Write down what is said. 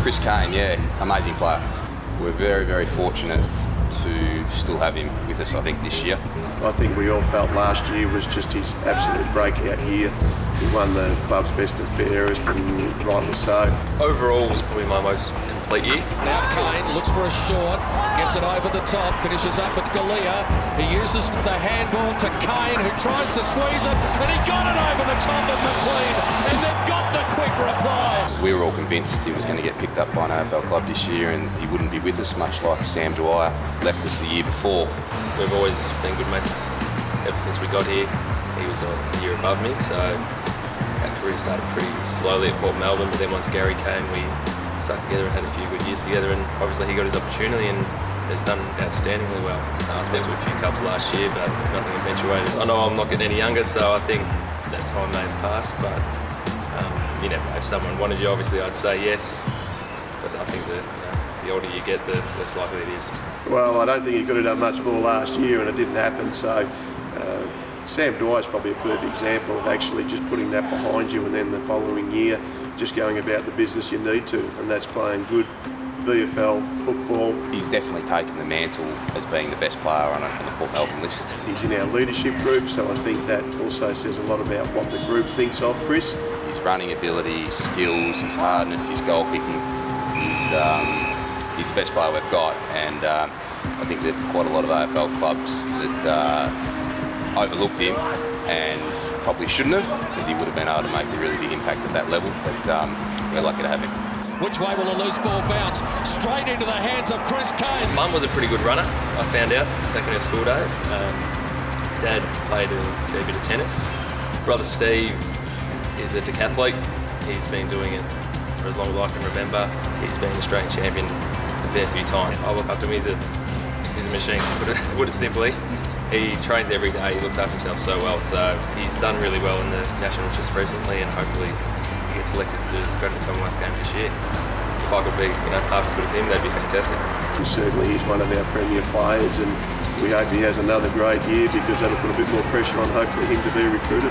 Chris Cain, yeah, amazing player. We're very, very fortunate to still have him with us, I think, this year. I think we all felt last year was just his absolute breakout year. He won the club's best and fairest, and rightly so. Overall was probably my most complete year. Now Cain looks for a short, gets it over the top, finishes up with Galea. He uses the handball to Cain, who tries to squeeze it, and he got it over the top of McLean, and they've got the quick reply. We were all convinced he was going to get picked up by an AFL club this year, and he wouldn't be with us, much like Sam Dwyer left us the year before. We've always been good mates ever since we got here. He was a year above me, so our career started pretty slowly at Port Melbourne, but then once Gary came, we stuck together and had a few good years together, and obviously he got his opportunity and has done outstandingly well. I spent to a few clubs last year, but nothing eventuated. I know I'm not getting any younger, so I think that time may have passed, but you know, if someone wanted you, obviously I'd say yes, but I think that the older you get, the less likely it is. Well, I don't think he could have done much more last year, and it didn't happen, so Sam Dwyer's probably a perfect example of actually just putting that behind you, and then the following year just going about the business you need to, and that's playing good VFL football. He's definitely taken the mantle as being the best player on the Port Melbourne list. He's in our leadership group, so I think that also says a lot about what the group thinks of Chris. His running ability, his skills, his hardness, his goal kicking, he's the best player we've got, and I think that quite a lot of AFL clubs that overlooked him and probably shouldn't have, because he would have been able to make a really big impact at that level, but we're lucky to have him. Which way will a loose ball bounce? Straight into the hands of Chris Cain. Mum was a pretty good runner, I found out back in her school days. Dad played a fair bit of tennis. Brother Steve is a decathlete. He's been doing it for as long as I can remember. He's been Australian champion a fair few times. I look up to him. He's a machine, to put it simply. He trains every day, he looks after himself so well, so he's done really well in the Nationals just recently, and hopefully he gets selected to go to the Commonwealth Games this year. If I could be half as good as him, that'd be fantastic. And certainly he's one of our premier players, and we hope he has another great year, because that'll put a bit more pressure on hopefully him to be recruited.